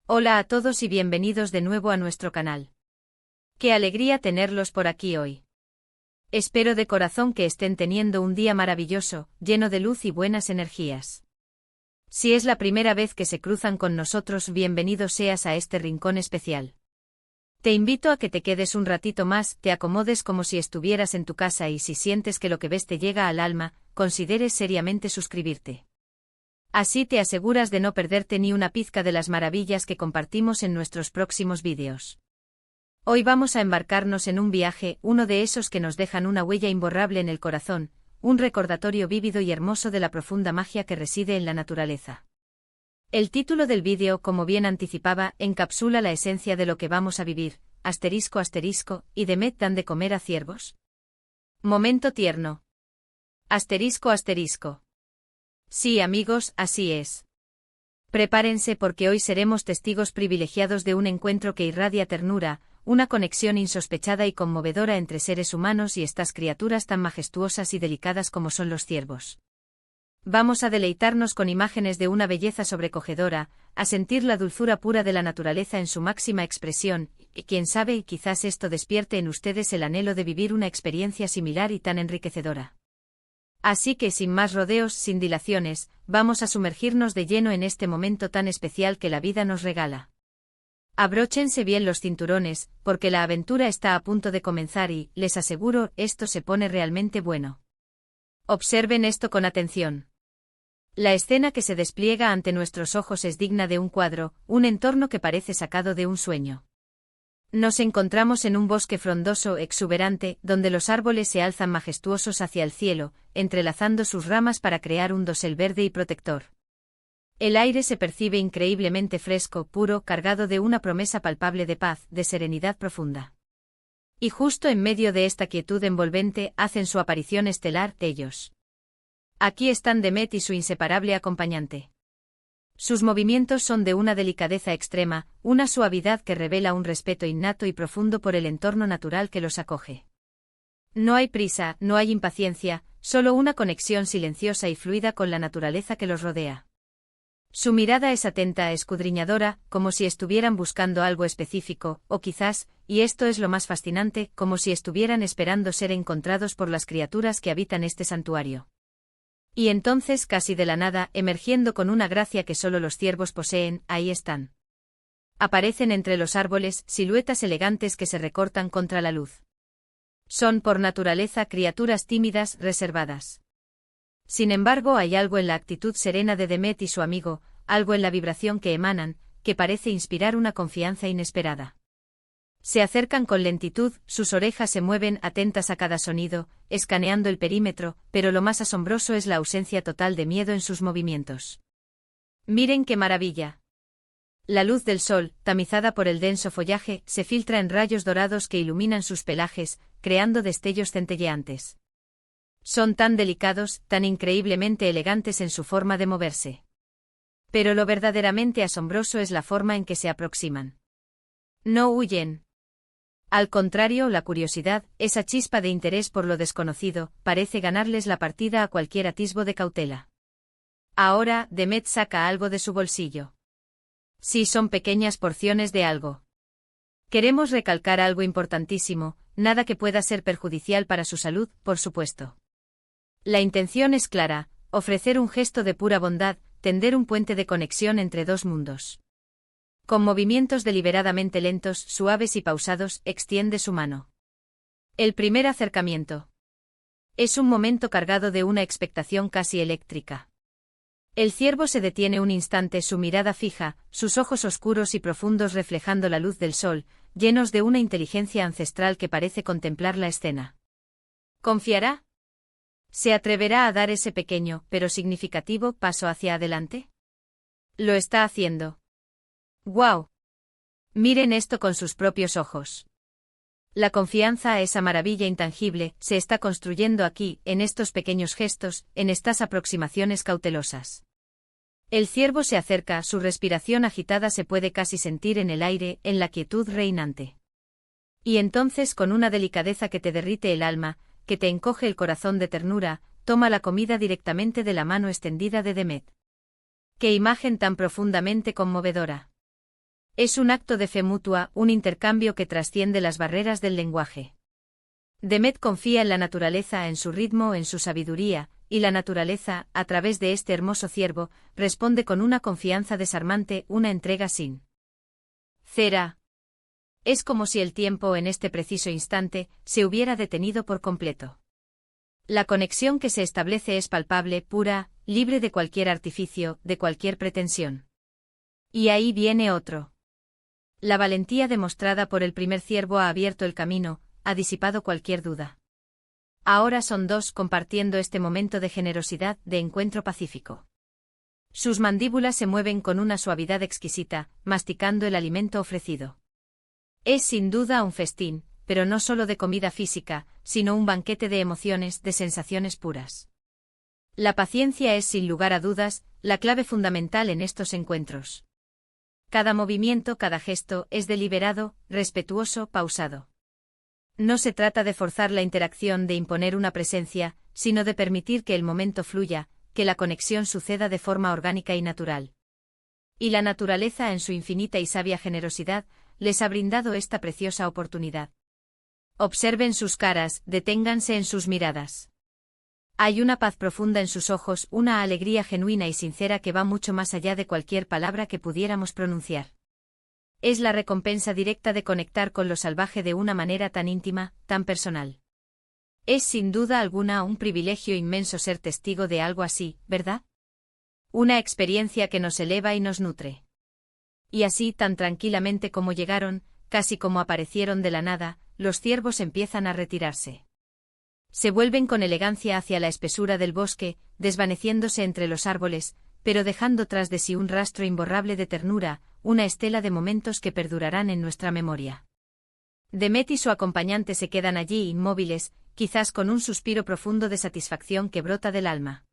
Hola a todos y bienvenidos de nuevo a nuestro canal. Qué alegría tenerlos por aquí hoy. Espero de corazón que estén teniendo un día maravilloso, lleno de luz y buenas energías. Si es la primera vez que se cruzan con nosotros, bienvenido seas a este rincón especial. Te invito a que te quedes un ratito más, te acomodes como si estuvieras en tu casa y si sientes que lo que ves te llega al alma, consideres seriamente suscribirte. Así te aseguras de no perderte ni una pizca de las maravillas que compartimos en nuestros próximos vídeos. Hoy vamos a embarcarnos en un viaje, uno de esos que nos dejan una huella imborrable en el corazón, un recordatorio vívido y hermoso de la profunda magia que reside en la naturaleza. El título del vídeo, como bien anticipaba, encapsula la esencia de lo que vamos a vivir, ***, y Demet dan de comer a ciervos. Momento tierno. ***. Sí, amigos, así es. Prepárense porque hoy seremos testigos privilegiados de un encuentro que irradia ternura, una conexión insospechada y conmovedora entre seres humanos y estas criaturas tan majestuosas y delicadas como son los ciervos. Vamos a deleitarnos con imágenes de una belleza sobrecogedora, a sentir la dulzura pura de la naturaleza en su máxima expresión, y quién sabe, y quizás esto despierte en ustedes el anhelo de vivir una experiencia similar y tan enriquecedora. Así que sin más rodeos, sin dilaciones, vamos a sumergirnos de lleno en este momento tan especial que la vida nos regala. Abróchense bien los cinturones, porque la aventura está a punto de comenzar y, les aseguro, esto se pone realmente bueno. Observen esto con atención. La escena que se despliega ante nuestros ojos es digna de un cuadro, un entorno que parece sacado de un sueño. Nos encontramos en un bosque frondoso, exuberante, donde los árboles se alzan majestuosos hacia el cielo, entrelazando sus ramas para crear un dosel verde y protector. El aire se percibe increíblemente fresco, puro, cargado de una promesa palpable de paz, de serenidad profunda. Y justo en medio de esta quietud envolvente hacen su aparición estelar ellos. Aquí están Demet y su inseparable acompañante. Sus movimientos son de una delicadeza extrema, una suavidad que revela un respeto innato y profundo por el entorno natural que los acoge. No hay prisa, no hay impaciencia, solo una conexión silenciosa y fluida con la naturaleza que los rodea. Su mirada es atenta, escudriñadora, como si estuvieran buscando algo específico, o quizás, y esto es lo más fascinante, como si estuvieran esperando ser encontrados por las criaturas que habitan este santuario. Y entonces, casi de la nada, emergiendo con una gracia que solo los ciervos poseen, ahí están. Aparecen entre los árboles, siluetas elegantes que se recortan contra la luz. Son por naturaleza criaturas tímidas, reservadas. Sin embargo, hay algo en la actitud serena de Demet y su amigo, algo en la vibración que emanan, que parece inspirar una confianza inesperada. Se acercan con lentitud, sus orejas se mueven atentas a cada sonido, escaneando el perímetro, pero lo más asombroso es la ausencia total de miedo en sus movimientos. Miren qué maravilla. La luz del sol, tamizada por el denso follaje, se filtra en rayos dorados que iluminan sus pelajes, creando destellos centelleantes. Son tan delicados, tan increíblemente elegantes en su forma de moverse. Pero lo verdaderamente asombroso es la forma en que se aproximan. No huyen. Al contrario, la curiosidad, esa chispa de interés por lo desconocido, parece ganarles la partida a cualquier atisbo de cautela. Ahora, Demet saca algo de su bolsillo. Sí, son pequeñas porciones de algo. Queremos recalcar algo importantísimo, nada que pueda ser perjudicial para su salud, por supuesto. La intención es clara, ofrecer un gesto de pura bondad, tender un puente de conexión entre dos mundos. Con movimientos deliberadamente lentos, suaves y pausados, extiende su mano. El primer acercamiento. Es un momento cargado de una expectación casi eléctrica. El ciervo se detiene un instante, su mirada fija, sus ojos oscuros y profundos reflejando la luz del sol, llenos de una inteligencia ancestral que parece contemplar la escena. ¿Confiará? ¿Se atreverá a dar ese pequeño, pero significativo, paso hacia adelante? Lo está haciendo. ¡Guau! Miren esto con sus propios ojos. La confianza a esa maravilla intangible se está construyendo aquí, en estos pequeños gestos, en estas aproximaciones cautelosas. El ciervo se acerca, su respiración agitada se puede casi sentir en el aire, en la quietud reinante. Y entonces, con una delicadeza que te derrite el alma, que te encoge el corazón de ternura, toma la comida directamente de la mano extendida de Demet. ¡Qué imagen tan profundamente conmovedora! Es un acto de fe mutua, un intercambio que trasciende las barreras del lenguaje. Demet confía en la naturaleza, en su ritmo, en su sabiduría, y la naturaleza, a través de este hermoso ciervo, responde con una confianza desarmante, una entrega sin cera. Es como si el tiempo en este preciso instante se hubiera detenido por completo. La conexión que se establece es palpable, pura, libre de cualquier artificio, de cualquier pretensión. Y ahí viene otro. La valentía demostrada por el primer ciervo ha abierto el camino, ha disipado cualquier duda. Ahora son dos compartiendo este momento de generosidad, de encuentro pacífico. Sus mandíbulas se mueven con una suavidad exquisita, masticando el alimento ofrecido. Es sin duda un festín, pero no solo de comida física, sino un banquete de emociones, de sensaciones puras. La paciencia es sin lugar a dudas la clave fundamental en estos encuentros. Cada movimiento, cada gesto es deliberado, respetuoso, pausado. No se trata de forzar la interacción, de imponer una presencia, sino de permitir que el momento fluya, que la conexión suceda de forma orgánica y natural. Y la naturaleza, en su infinita y sabia generosidad, les ha brindado esta preciosa oportunidad. Observen sus caras, deténganse en sus miradas. Hay una paz profunda en sus ojos, una alegría genuina y sincera que va mucho más allá de cualquier palabra que pudiéramos pronunciar. Es la recompensa directa de conectar con lo salvaje de una manera tan íntima, tan personal. Es sin duda alguna un privilegio inmenso ser testigo de algo así, ¿verdad? Una experiencia que nos eleva y nos nutre. Y así, tan tranquilamente como llegaron, casi como aparecieron de la nada, los ciervos empiezan a retirarse. Se vuelven con elegancia hacia la espesura del bosque, desvaneciéndose entre los árboles, pero dejando tras de sí un rastro imborrable de ternura, una estela de momentos que perdurarán en nuestra memoria. Demet y su acompañante se quedan allí inmóviles, quizás con un suspiro profundo de satisfacción que brota del alma.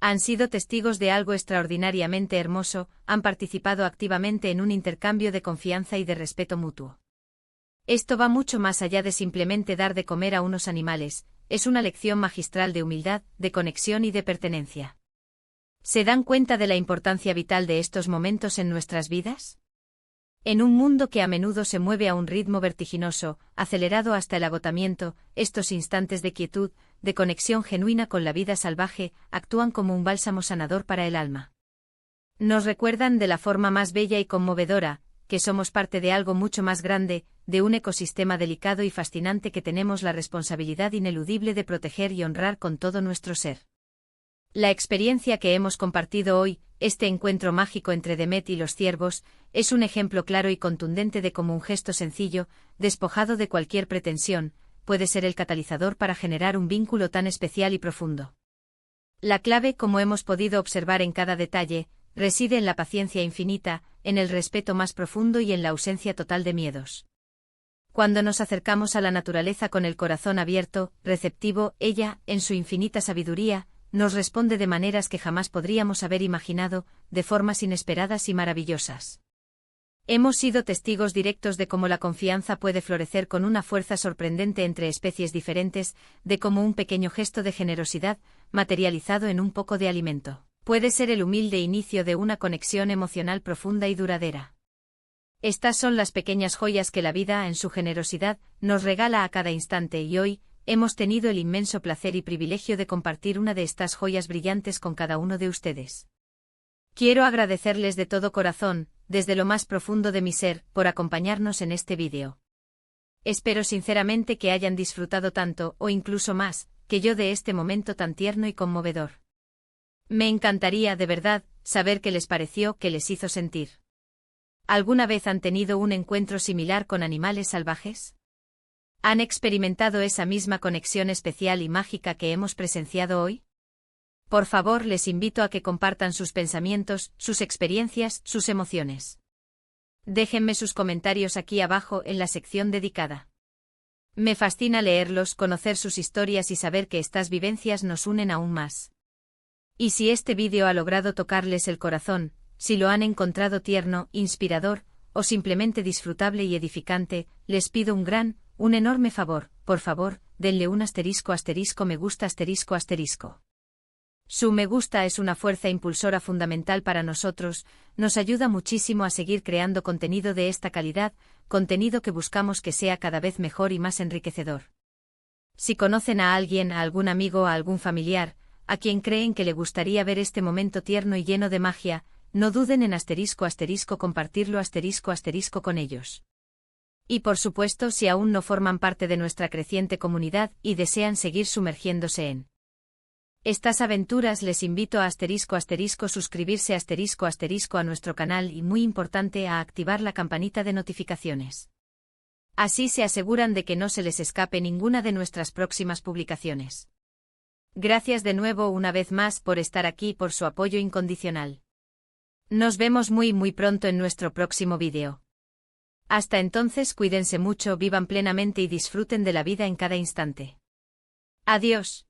Han sido testigos de algo extraordinariamente hermoso, han participado activamente en un intercambio de confianza y de respeto mutuo. Esto va mucho más allá de simplemente dar de comer a unos animales, es una lección magistral de humildad, de conexión y de pertenencia. ¿Se dan cuenta de la importancia vital de estos momentos en nuestras vidas? En un mundo que a menudo se mueve a un ritmo vertiginoso, acelerado hasta el agotamiento, estos instantes de quietud, de conexión genuina con la vida salvaje, actúan como un bálsamo sanador para el alma. Nos recuerdan de la forma más bella y conmovedora, que somos parte de algo mucho más grande, de un ecosistema delicado y fascinante que tenemos la responsabilidad ineludible de proteger y honrar con todo nuestro ser. La experiencia que hemos compartido hoy, este encuentro mágico entre Demet y los ciervos, es un ejemplo claro y contundente de cómo un gesto sencillo, despojado de cualquier pretensión, puede ser el catalizador para generar un vínculo tan especial y profundo. La clave, como hemos podido observar en cada detalle, reside en la paciencia infinita, en el respeto más profundo y en la ausencia total de miedos. Cuando nos acercamos a la naturaleza con el corazón abierto, receptivo, ella, en su infinita sabiduría, nos responde de maneras que jamás podríamos haber imaginado, de formas inesperadas y maravillosas. Hemos sido testigos directos de cómo la confianza puede florecer con una fuerza sorprendente entre especies diferentes, de cómo un pequeño gesto de generosidad, materializado en un poco de alimento, puede ser el humilde inicio de una conexión emocional profunda y duradera. Estas son las pequeñas joyas que la vida, en su generosidad, nos regala a cada instante y hoy, hemos tenido el inmenso placer y privilegio de compartir una de estas joyas brillantes con cada uno de ustedes. Quiero agradecerles de todo corazón, desde lo más profundo de mi ser, por acompañarnos en este vídeo. Espero sinceramente que hayan disfrutado tanto, o incluso más, que yo de este momento tan tierno y conmovedor. Me encantaría, de verdad, saber qué les pareció, qué les hizo sentir. ¿Alguna vez han tenido un encuentro similar con animales salvajes? ¿Han experimentado esa misma conexión especial y mágica que hemos presenciado hoy? Por favor, les invito a que compartan sus pensamientos, sus experiencias, sus emociones. Déjenme sus comentarios aquí abajo en la sección dedicada. Me fascina leerlos, conocer sus historias y saber que estas vivencias nos unen aún más. Y si este vídeo ha logrado tocarles el corazón, si lo han encontrado tierno, inspirador, o simplemente disfrutable y edificante, les pido un enorme favor, por favor, denle un *** me gusta ***. Su me gusta es una fuerza impulsora fundamental para nosotros, nos ayuda muchísimo a seguir creando contenido de esta calidad, contenido que buscamos que sea cada vez mejor y más enriquecedor. Si conocen a alguien, a algún amigo, a algún familiar, a quien creen que le gustaría ver este momento tierno y lleno de magia, no duden en compartirlo con ellos. Y por supuesto, si aún no forman parte de nuestra creciente comunidad y desean seguir sumergiéndose en estas aventuras, les invito a suscribirse a nuestro canal y, muy importante, a activar la campanita de notificaciones. Así se aseguran de que no se les escape ninguna de nuestras próximas publicaciones. Gracias de nuevo una vez más por estar aquí y por su apoyo incondicional. Nos vemos muy pronto en nuestro próximo vídeo. Hasta entonces, cuídense mucho, vivan plenamente y disfruten de la vida en cada instante. Adiós.